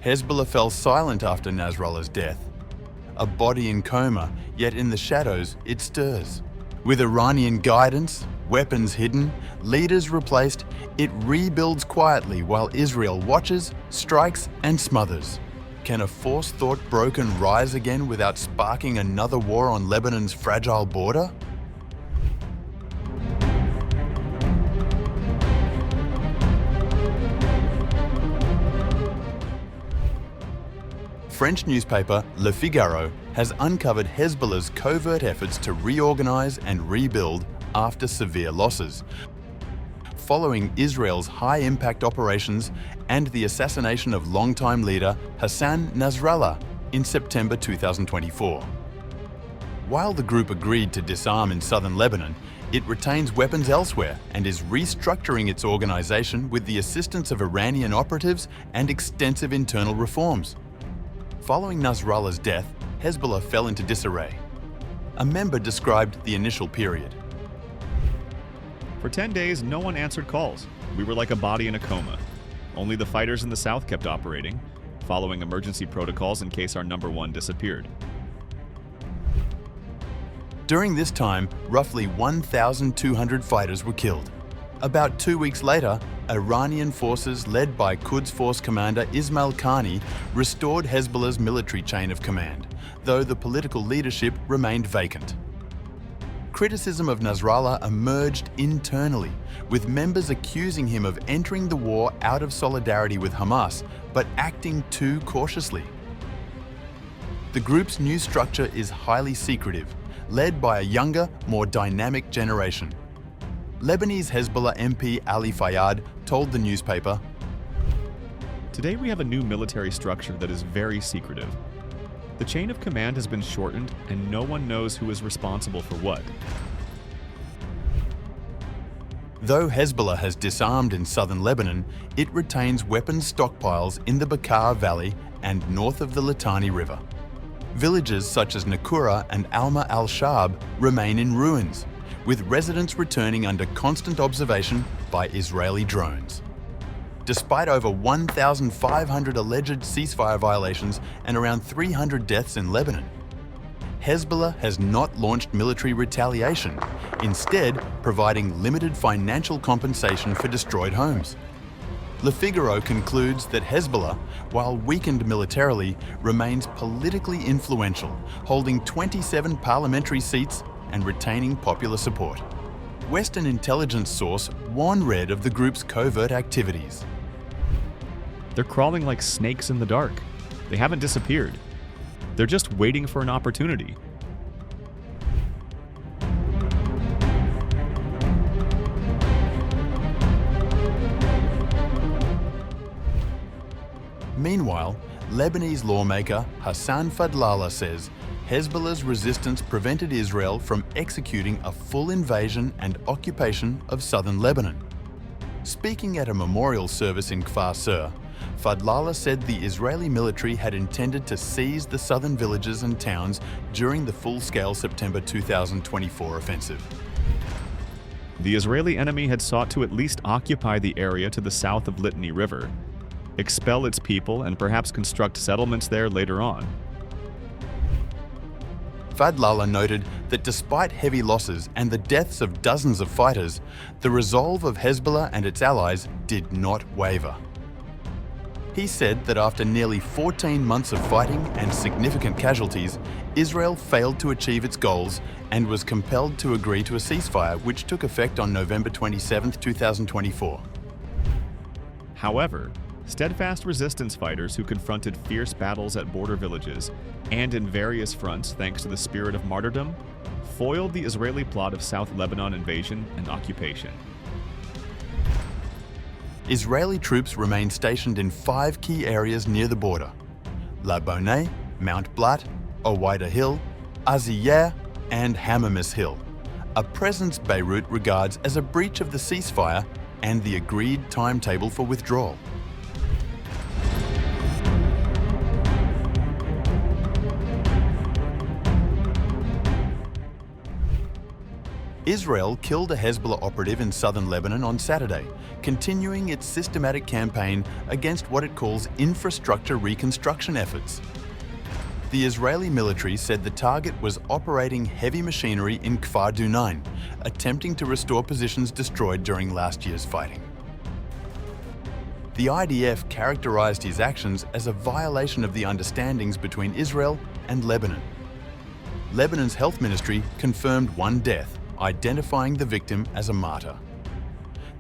Hezbollah fell silent after Nasrallah's death. A body in coma, yet in the shadows it stirs. With Iranian guidance, weapons hidden, leaders replaced, it rebuilds quietly while Israel watches, strikes and smothers. Can a force thought broken rise again without sparking another war on Lebanon's fragile border? French newspaper Le Figaro has uncovered Hezbollah's covert efforts to reorganize and rebuild after severe losses, following Israel's high-impact operations and the assassination of longtime leader Hassan Nasrallah in September 2024. While the group agreed to disarm in southern Lebanon, it retains weapons elsewhere and is restructuring its organization with the assistance of Iranian operatives and extensive internal reforms. Following Nasrallah's death, Hezbollah fell into disarray. A member described the initial period. For 10 days, no one answered calls. We were like a body in a coma. Only the fighters in the south kept operating, following emergency protocols in case our number one disappeared. During this time, roughly 1,200 fighters were killed. About 2 weeks later, Iranian forces led by Quds Force commander Ismail Khani restored Hezbollah's military chain of command, though the political leadership remained vacant. Criticism of Nasrallah emerged internally, with members accusing him of entering the war out of solidarity with Hamas, but acting too cautiously. The group's new structure is highly secretive, led by a younger, more dynamic generation. Lebanese Hezbollah MP Ali Fayyad told the newspaper, "Today we have a new military structure that is very secretive. The chain of command has been shortened and no one knows who is responsible for what." Though Hezbollah has disarmed in southern Lebanon, it retains weapons stockpiles in the Bekaa Valley and north of the Litani River. Villages such as Nakura and Alma al-Shab remain in ruins, with residents returning under constant observation by Israeli drones. Despite over 1,500 alleged ceasefire violations and around 300 deaths in Lebanon, Hezbollah has not launched military retaliation, instead providing limited financial compensation for destroyed homes. Le Figaro concludes that Hezbollah, while weakened militarily, remains politically influential, holding 27 parliamentary seats and retaining popular support. Western intelligence source warned Red of the group's covert activities. They're crawling like snakes in the dark. They haven't disappeared. They're just waiting for an opportunity. Meanwhile, Lebanese lawmaker Hassan Fadlallah says Hezbollah's resistance prevented Israel from executing a full invasion and occupation of southern Lebanon. Speaking at a memorial service in Kfar Sur, Fadlallah said the Israeli military had intended to seize the southern villages and towns during the full-scale September 2024 offensive. The Israeli enemy had sought to at least occupy the area to the south of Litani River, expel its people, and perhaps construct settlements there later on. Fadlallah noted that despite heavy losses and the deaths of dozens of fighters, the resolve of Hezbollah and its allies did not waver. He said that after nearly 14 months of fighting and significant casualties, Israel failed to achieve its goals and was compelled to agree to a ceasefire which took effect on November 27, 2024. However, steadfast resistance fighters who confronted fierce battles at border villages and in various fronts thanks to the spirit of martyrdom, foiled the Israeli plot of South Lebanon invasion and occupation. Israeli troops remain stationed in 5 key areas near the border: La Bonnet, Mount Blat, Oweida Hill, Aziyeh, and Hammamis Hill, a presence Beirut regards as a breach of the ceasefire and the agreed timetable for withdrawal. Israel killed a Hezbollah operative in southern Lebanon on Saturday, continuing its systematic campaign against what it calls infrastructure reconstruction efforts. The Israeli military said the target was operating heavy machinery in Kfar Dunain, attempting to restore positions destroyed during last year's fighting. The IDF characterized his actions as a violation of the understandings between Israel and Lebanon. Lebanon's health ministry confirmed one death, identifying the victim as a martyr.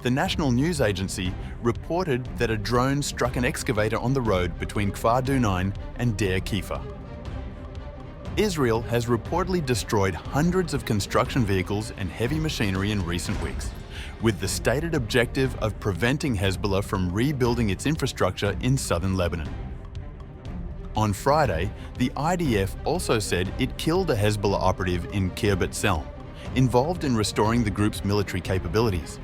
The national news agency reported that a drone struck an excavator on the road between Kfar Dunain and Deir Kifa. Israel has reportedly destroyed hundreds of construction vehicles and heavy machinery in recent weeks, with the stated objective of preventing Hezbollah from rebuilding its infrastructure in southern Lebanon. On Friday, the IDF also said it killed a Hezbollah operative in Kirbet Selm, involved in restoring the group's military capabilities.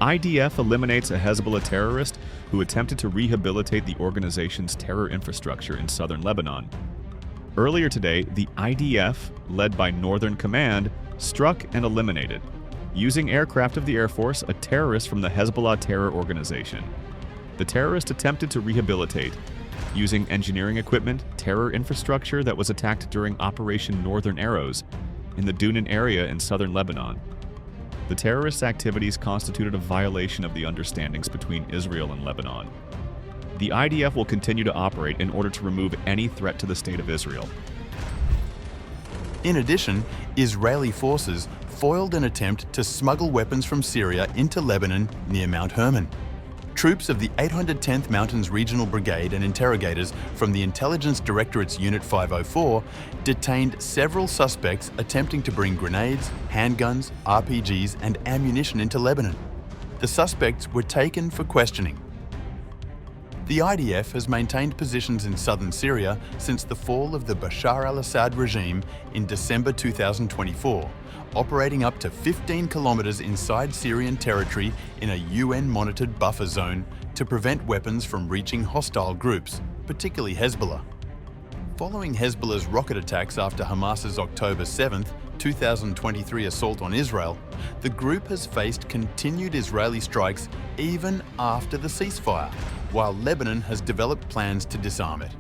IDF eliminates a Hezbollah terrorist who attempted to rehabilitate the organization's terror infrastructure in southern Lebanon. Earlier today, the IDF, led by Northern Command, struck and eliminated, using aircraft of the Air Force, a terrorist from the Hezbollah terror organization. The terrorist attempted to rehabilitate, using engineering equipment, terror infrastructure that was attacked during Operation Northern Arrows in the Dunan area in southern Lebanon. The terrorist's activities constituted a violation of the understandings between Israel and Lebanon. The IDF will continue to operate in order to remove any threat to the State of Israel. In addition, Israeli forces foiled an attempt to smuggle weapons from Syria into Lebanon near Mount Hermon. Troops of the 810th Mountains Regional Brigade and interrogators from the Intelligence Directorate's Unit 504 detained several suspects attempting to bring grenades, handguns, RPGs, and ammunition into Lebanon. The suspects were taken for questioning. The IDF has maintained positions in southern Syria since the fall of the Bashar al-Assad regime in December 2024, operating up to 15 kilometers inside Syrian territory in a UN-monitored buffer zone to prevent weapons from reaching hostile groups, particularly Hezbollah. Following Hezbollah's rocket attacks after Hamas's October 7, 2023 assault on Israel, the group has faced continued Israeli strikes even after the ceasefire, while Lebanon has developed plans to disarm it.